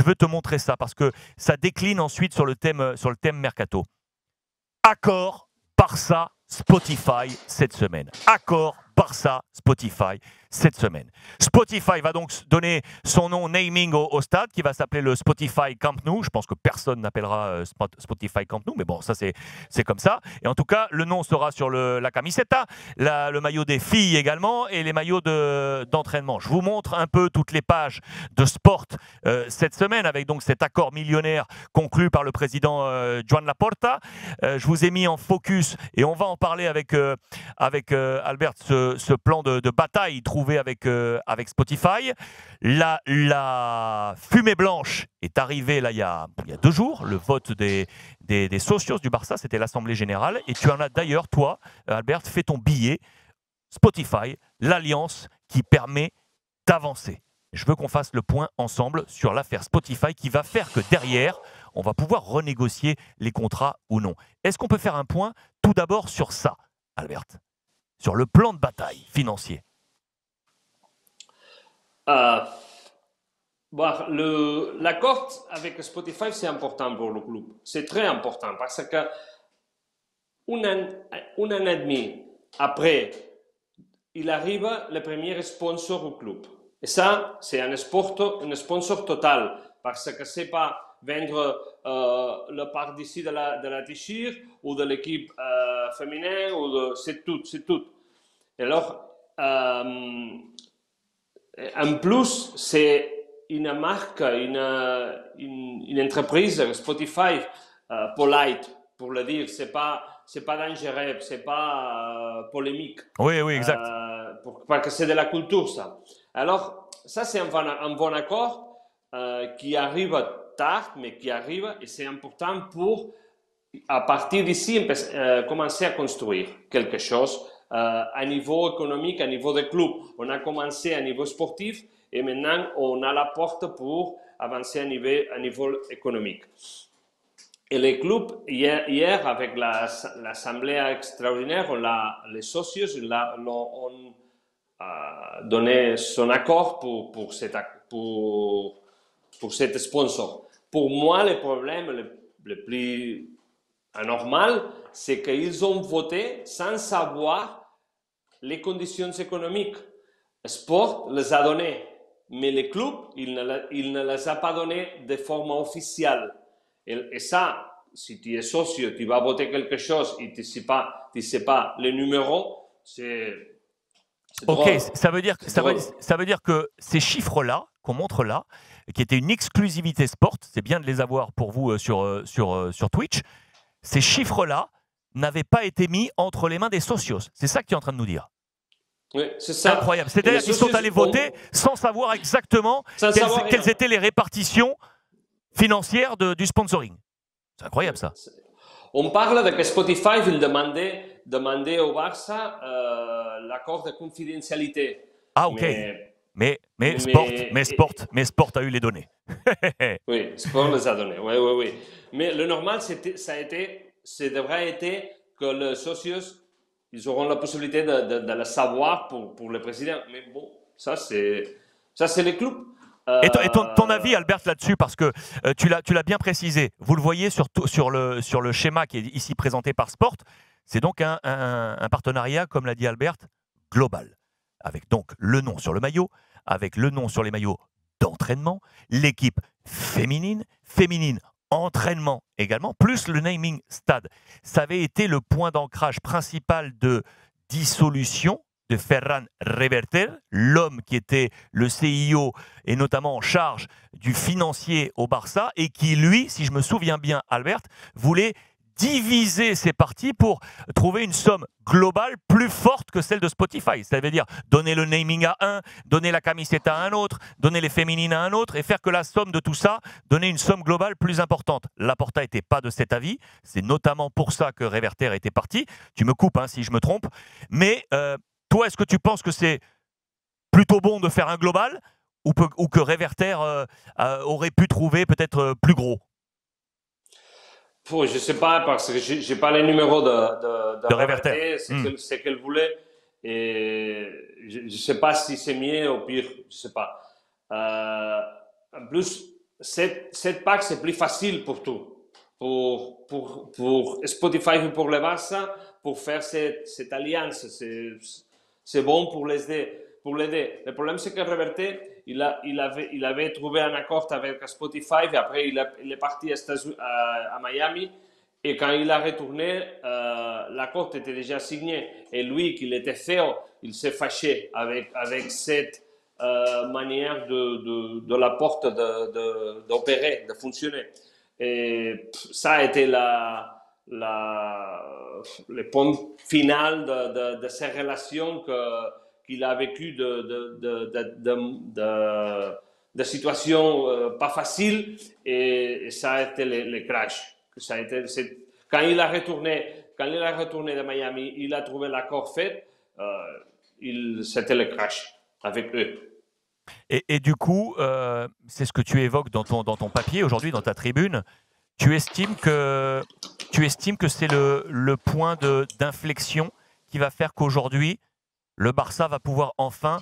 Je veux te montrer ça parce que ça décline ensuite sur le thème mercato. Accord Barça Spotify cette semaine. Accord Barça Spotify cette semaine. Spotify va donc donner son nom naming au stade qui va s'appeler le Spotify Camp Nou. Je pense que personne n'appellera Spotify Camp Nou, mais bon, ça c'est comme ça. Et en tout cas, le nom sera sur la camiseta, le maillot des filles également et les maillots d'entraînement. Je vous montre un peu toutes les pages de Sport cette semaine avec donc cet accord millionnaire conclu par le président Joan Laporta. Je vous ai mis en focus et on va en parler avec Albert ce plan de bataille trouvé avec Spotify. La fumée blanche est arrivée là, il y a 2 jours, le vote des socios du Barça, c'était l'Assemblée Générale, et tu en as d'ailleurs, toi, Albert, fait ton billet Spotify, l'alliance qui permet d'avancer. Je veux qu'on fasse le point ensemble sur l'affaire Spotify qui va faire que derrière, on va pouvoir renégocier les contrats ou non. Est-ce qu'on peut faire un point tout d'abord sur ça, Albert? Sur le plan de bataille financier. L'accord avec Spotify, c'est important pour le club. C'est très important parce que un an et demi après, il arrive le premier sponsor au club. Et ça, c'est un sponsor total parce que c'est pas vendre le part d'ici de la t-shirt ou de l'équipe féminine, c'est tout. Et alors, en plus, c'est une marque, une entreprise, Spotify, polite, pour le dire. C'est pas dangereux, c'est pas polémique. Oui, exact. Parce que c'est de la culture, ça. Alors, ça, c'est un bon accord qui arrive tard, mais qui arrive, et c'est important pour, à partir d'ici, commencer à construire quelque chose à niveau économique, à niveau de club. On a commencé à niveau sportif et maintenant on a la porte pour avancer à niveau économique. Et les clubs, hier avec l'assemblée extraordinaire, les socios ont donné son accord pour cet sponsor. Pour moi, le problème le plus anormal, c'est qu'ils ont voté sans savoir les conditions économiques. Sport les a données, mais les clubs, il ne les a pas données de forme officielle. Et ça, si tu es socio, tu vas voter quelque chose et tu ne sais pas les numéros, c'est Ok, drôle. ça veut dire que ces chiffres-là, qu'on montre là, qui étaient une exclusivité Sport, c'est bien de les avoir pour vous sur Twitch, ces chiffres-là n'avaient pas été mis entre les mains des socios. C'est ça que tu es en train de nous dire. Oui, c'est ça. Incroyable. C'est-à-dire qu'ils sont allés voter sans savoir exactement quelles étaient les répartitions financières du sponsoring. C'est incroyable, ça. On parle de que Spotify il demandait au Barça l'accord de confidentialité. Ah, ok. Mais Sport a eu les données. Oui, Sport les a données. Oui. Mais le normal, ça devrait être que les socios, ils auront la possibilité de le savoir pour le président. Mais bon, ça c'est les clubs. Et ton avis, Albert, là-dessus, parce que tu l'as bien précisé, vous le voyez sur le schéma qui est ici présenté par Sport, c'est donc un partenariat, comme l'a dit Albert, global, avec donc le nom sur le maillot, avec le nom sur les maillots d'entraînement, l'équipe féminine entraînement également, plus le naming stade. Ça avait été le point d'ancrage principal de dissolution de Ferran Reverter, l'homme qui était le CIO et notamment en charge du financier au Barça et qui, lui, si je me souviens bien, Albert, voulait diviser ses parties pour trouver une somme globale plus forte que celle de Spotify. Ça veut dire donner le naming à un, donner la camiseta à un autre, donner les féminines à un autre et faire que la somme de tout ça, donner une somme globale plus importante. Laporta n'était pas de cet avis. C'est notamment pour ça que Reverter était parti. Tu me coupes si je me trompe. Mais toi, est-ce que tu penses que c'est plutôt bon de faire un global ou que Reverter aurait pu trouver peut-être plus gros? Je ne sais pas, parce que je n'ai pas les numéros de Reverter. Ce qu'elle voulait. Et je ne sais pas si c'est mieux ou pire, je ne sais pas. En plus, cette PAC, c'est plus facile pour tout. Pour Spotify et pour le Barça, pour faire cette alliance, c'est bon pour l'aider. Le problème, c'est que Reverte, il avait trouvé un accord avec Spotify et après, il est parti à Miami. Et quand il a retourné, l'accord était déjà signé. Et lui, qui était CEO, il s'est fâché avec cette manière de la porte d'opérer, de fonctionner. Et ça a été le point final de ces relations qu'il a vécu de situations pas faciles, et ça a été le crash. Ça a été, quand il a retourné de Miami, il a trouvé l'accord fait, c'était le crash avec eux. Et du coup, c'est ce que tu évoques dans ton papier aujourd'hui, dans ta tribune. Tu estimes que c'est le point d'inflexion qui va faire qu'aujourd'hui, le Barça va pouvoir enfin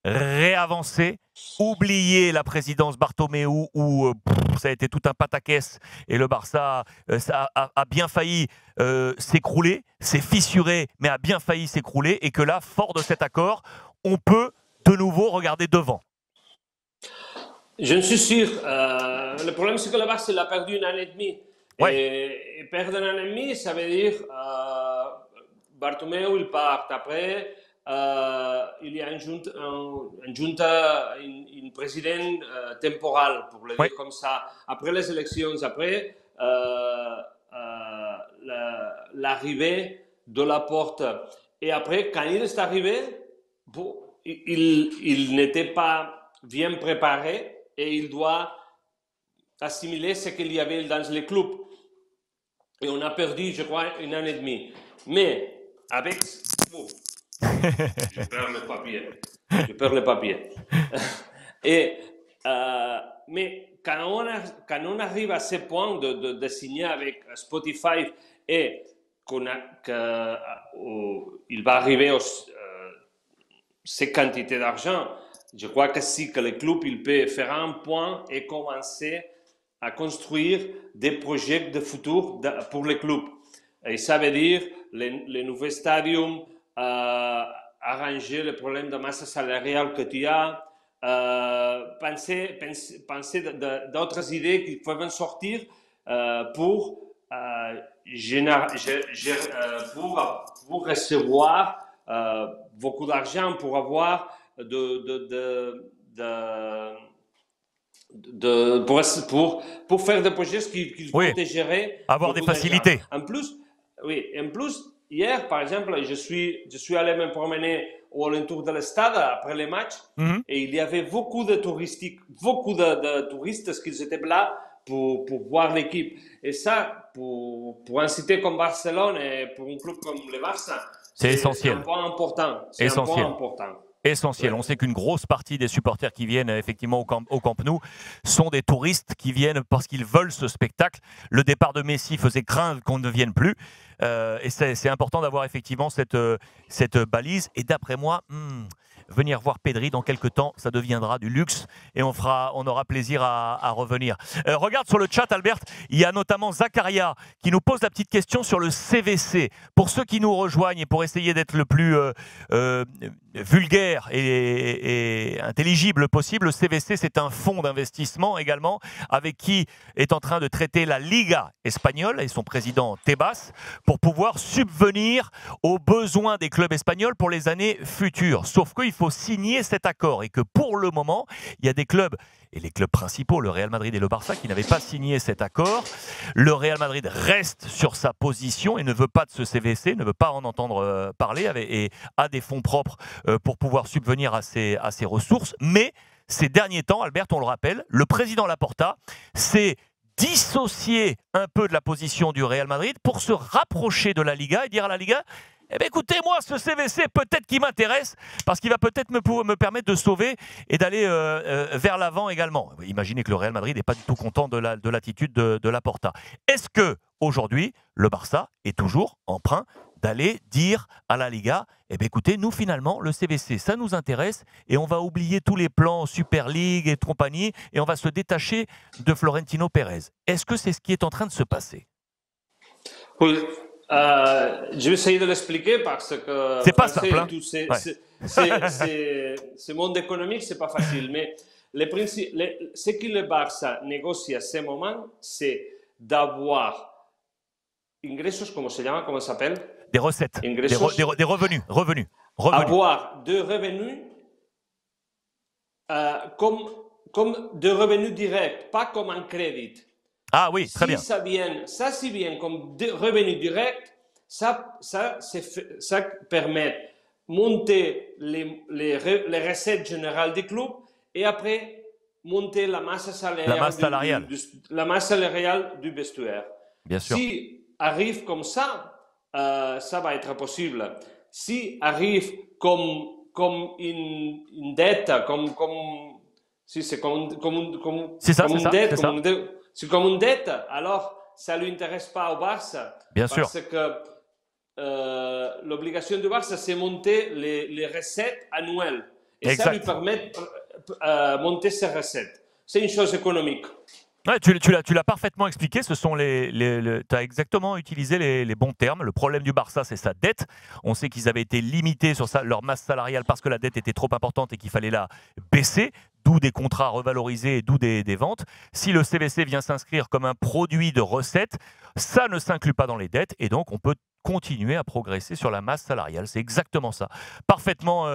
réavancer, oublier la présidence Bartomeu où ça a été tout un pataquès et le Barça a bien failli s'écrouler, s'est fissuré, mais a bien failli s'écrouler, et que là, fort de cet accord, on peut de nouveau regarder devant. Je ne suis sûr. Le problème, c'est que le Barça, il a perdu 1 an et demi. Ouais. Et perdre 1 an et demi, ça veut dire Bartomeu, il part. Après, il y a une président temporal, pour le dire comme ça. Après les élections, après l'arrivée de Laporte. Et après, quand il est arrivé, bon, il n'était pas bien préparé et il doit assimiler ce qu'il y avait dans les clubs. Et on a perdu, je crois, 1 an et demi. Mais avec... Oh, je perds le papier. Mais quand on arrive à ce point de signer avec Spotify et qu'il va arriver ces quantités d'argent, je crois que si que le club il peut faire un point et commencer à construire des projets de futur pour le club. Et ça veut dire les nouveaux stadiums, arranger le problème de masse salariale que tu as, penser d'autres idées qui peuvent sortir pour recevoir beaucoup d'argent, pour avoir pour faire des projets qui vont te gérer. Avoir des facilités. En plus, hier, par exemple, je suis allé me promener au alentour de stade après les matchs, et il y avait beaucoup de touristes qui étaient là pour voir l'équipe. Et ça, pour un cité comme Barcelone et pour un club comme le Barça, c'est essentiel. Un point important. Essentiel. On sait qu'une grosse partie des supporters qui viennent effectivement au Camp Nou sont des touristes qui viennent parce qu'ils veulent ce spectacle. Le départ de Messi faisait craindre qu'on ne vienne plus. Et c'est important d'avoir effectivement cette balise. Et d'après moi, venir voir Pedri dans quelques temps, ça deviendra du luxe et on aura plaisir à revenir. Regarde sur le chat, Albert, il y a notamment Zakaria qui nous pose la petite question sur le CVC. Pour ceux qui nous rejoignent et pour essayer d'être le plus vulgaire et intelligible possible, le CVC, c'est un fonds d'investissement également avec qui est en train de traiter la Liga espagnole et son président Tebas pour pouvoir subvenir aux besoins des clubs espagnols pour les années futures. Sauf qu'il faut signer cet accord et que pour le moment, il y a des clubs, et les clubs principaux, le Real Madrid et le Barça, qui n'avaient pas signé cet accord. Le Real Madrid reste sur sa position et ne veut pas de ce CVC, ne veut pas en entendre parler et a des fonds propres pour pouvoir subvenir à ces ressources. Mais ces derniers temps, Albert, on le rappelle, le président Laporta s'est dissocier un peu de la position du Real Madrid pour se rapprocher de la Liga et dire à la Liga, eh bien, écoutez, moi, ce CVC, peut-être qu'il m'intéresse, parce qu'il va peut-être me permettre de sauver et d'aller vers l'avant également. Imaginez que le Real Madrid n'est pas du tout content de l'attitude de Laporta. Est-ce que aujourd'hui, le Barça est toujours emprunt d'aller dire à la Liga, eh bien, écoutez, nous, finalement, le CVC, ça nous intéresse, et on va oublier tous les plans Super League et compagnie, et on va se détacher de Florentino Pérez. Est-ce que c'est ce qui est en train de se passer? Oui. Je vais essayer de l'expliquer parce que c'est pas simple, hein. Ce monde économique, c'est pas facile. Mais ce que le Barça négocie à ce moment, c'est d'avoir ingressos, comment ça s'appelle? Des recettes, des revenus. Avoir des revenus comme des revenus directs, pas comme un crédit. Ah oui, très bien. Ça vient comme revenu direct, ça permet de monter les recettes générales du club et après monter la masse salariale, du vestiaire. Bien sûr. Si arrive comme ça va être possible. Si arrive comme une dette, c'est comme une dette, alors ça ne lui intéresse pas au Barça. Bien sûr. Parce que l'obligation du Barça, c'est monter les recettes annuelles. Et ça lui permet de monter ses recettes. C'est une chose économique. Ouais, tu l'as parfaitement expliqué. Tu as exactement utilisé les bons termes. Le problème du Barça, c'est sa dette. On sait qu'ils avaient été limités sur leur masse salariale parce que la dette était trop importante et qu'il fallait la baisser. D'où des contrats revalorisés et d'où des ventes. Si le CVC vient s'inscrire comme un produit de recettes, ça ne s'inclut pas dans les dettes et donc on peut continuer à progresser sur la masse salariale. C'est exactement ça. Parfaitement,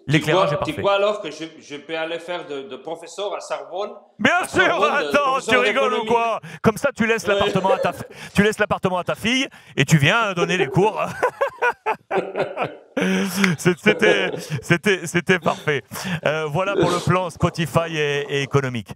l'éclairage est parfait. Tu crois alors que je peux aller faire de professeur à Sorbonne? Bien sûr, attends, tu rigoles ou quoi? Comme ça, tu laisses l'appartement à ta fille et tu viens donner les cours. C'était parfait. Voilà pour le plan Spotify et économique.